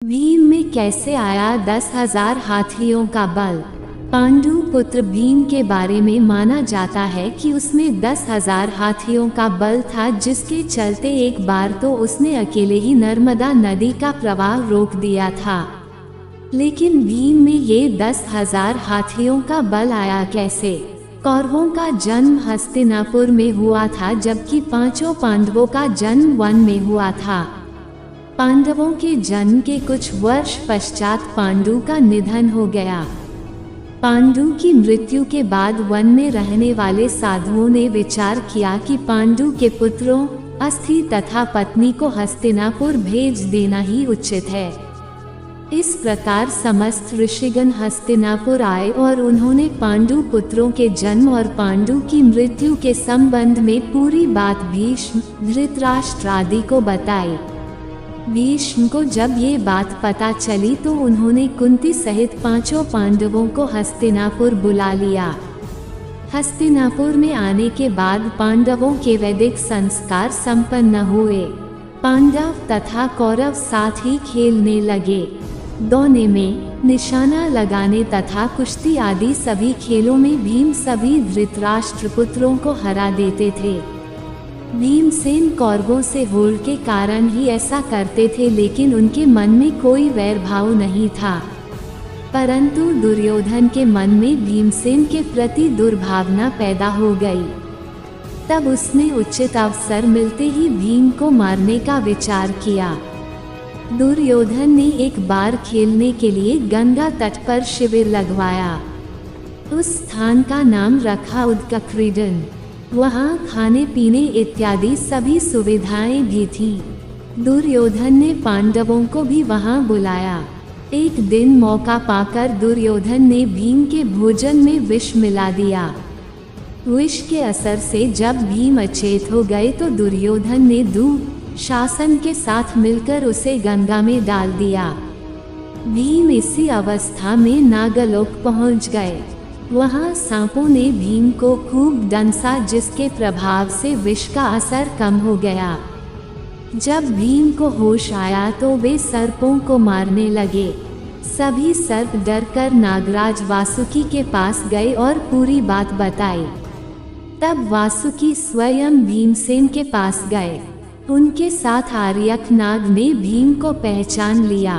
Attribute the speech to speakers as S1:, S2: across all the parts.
S1: भीम में कैसे आया 10,000 हाथियों का बल। पांडु पुत्र भीम के बारे में माना जाता है कि उसमें 10,000 हाथियों का बल था, जिसके चलते एक बार तो उसने अकेले ही नर्मदा नदी का प्रवाह रोक दिया था। लेकिन भीम में ये 10,000 हाथियों का बल आया कैसे? कौरवों का जन्म हस्तिनापुर में हुआ था, जबकि पांचों पांडवों का जन्म वन में हुआ था। पांडवों के जन्म के कुछ वर्ष पश्चात पांडु का निधन हो गया। पांडु की मृत्यु के बाद वन में रहने वाले साधुओं ने विचार किया कि पांडु के पुत्रों, अस्थि तथा पत्नी को हस्तिनापुर भेज देना ही उचित है। इस प्रकार समस्त ऋषिगण हस्तिनापुर आए और उन्होंने पांडु पुत्रों के जन्म और पांडु की मृत्यु के संबंध में पूरी बात भीष्म, धृतराष्ट्र आदि को बताई। भीष्म को जब ये बात पता चली तो उन्होंने कुंती सहित पांचों पांडवों को हस्तिनापुर बुला लिया। हस्तिनापुर में आने के बाद पांडवों के वैदिक संस्कार संपन्न हुए। पांडव तथा कौरव साथ ही खेलने लगे। दौड़ने में, निशाना लगाने तथा कुश्ती आदि सभी खेलों में भीम सभी धृतराष्ट्र पुत्रों को हरा देते थे। भीमसेन कौरवों से होड़ के कारण ही ऐसा करते थे, लेकिन उनके मन में कोई वैर भाव नहीं था। परंतु दुर्योधन के मन में भीमसेन के प्रति दुर्भावना पैदा हो गई। तब उसने उचित अवसर मिलते ही भीम को मारने का विचार किया। दुर्योधन ने एक बार खेलने के लिए गंगा तट पर शिविर लगवाया। उस स्थान का नाम रखा उदकक्रीडन। वहाँ खाने पीने इत्यादि सभी सुविधाएं भी थीं। दुर्योधन ने पांडवों को भी वहाँ बुलाया। एक दिन मौका पाकर दुर्योधन ने भीम के भोजन में विष मिला दिया। विष के असर से जब भीम अचेत हो गए तो दुर्योधन ने दुःशासन के साथ मिलकर उसे गंगा में डाल दिया। भीम इसी अवस्था में नागलोक पहुँच गए। वहाँ सांपों ने भीम को खूब डंसा, जिसके प्रभाव से विष का असर कम हो गया। जब भीम को होश आया तो वे सर्पों को मारने लगे। सभी सर्प डरकर नागराज वासुकी के पास गए और पूरी बात बताई। तब वासुकी स्वयं भीमसेन के पास गए। उनके साथ आर्यक नाग ने भीम को पहचान लिया।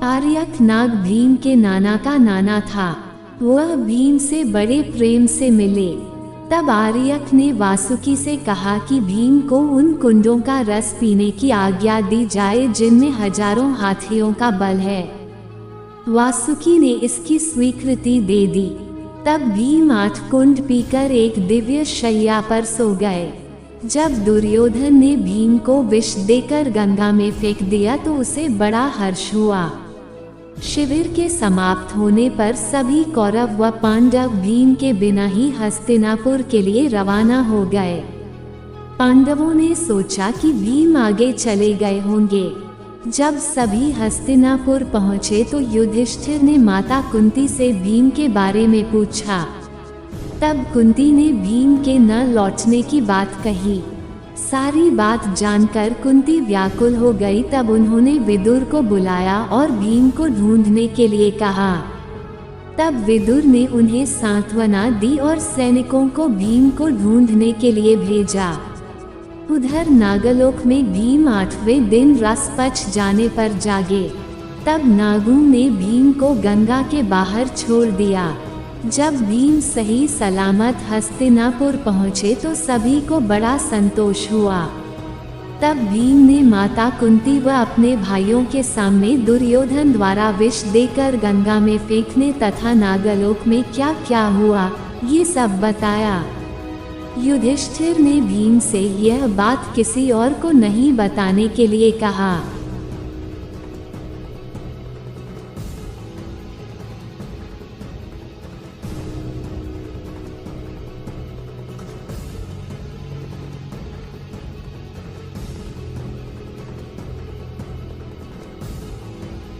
S1: आर्यक नाग भीम के नाना का नाना था। वह भीम से बड़े प्रेम से मिले। तब आर्यक ने वासुकी से कहा कि भीम को उन कुंडों का रस पीने की आज्ञा दी जाए जिनमें हजारों हाथियों का बल है। वासुकी ने इसकी स्वीकृति दे दी। तब भीम 8 कुंड पीकर एक दिव्य शैया पर सो गए। जब दुर्योधन ने भीम को विष देकर गंगा में फेंक दिया तो उसे बड़ा हर्ष हुआ। शिविर के समाप्त होने पर सभी कौरव व पांडव भीम के बिना ही हस्तिनापुर के लिए रवाना हो गए। पांडवों ने सोचा कि भीम आगे चले गए होंगे। जब सभी हस्तिनापुर पहुँचे तो युधिष्ठिर ने माता कुंती से भीम के बारे में पूछा। तब कुंती ने भीम के न लौटने की बात कही। सारी बात जानकर कुंती व्याकुल हो गई। तब उन्होंने विदुर को बुलाया और भीम को ढूंढने के लिए कहा। तब विदुर ने उन्हें सांत्वना दी और सैनिकों को भीम को ढूंढने के लिए भेजा। उधर नागलोक में भीम 8वें दिन रस पच जाने पर जागे। तब नागों ने भीम को गंगा के बाहर छोड़ दिया। जब भीम सही सलामत हस्तिनापुर पहुँचे तो सभी को बड़ा संतोष हुआ। तब भीम ने माता कुंती व अपने भाइयों के सामने दुर्योधन द्वारा विष देकर गंगा में फेंकने तथा नागलोक में क्या क्या हुआ ये सब बताया। युधिष्ठिर ने भीम से यह बात किसी और को नहीं बताने के लिए कहा।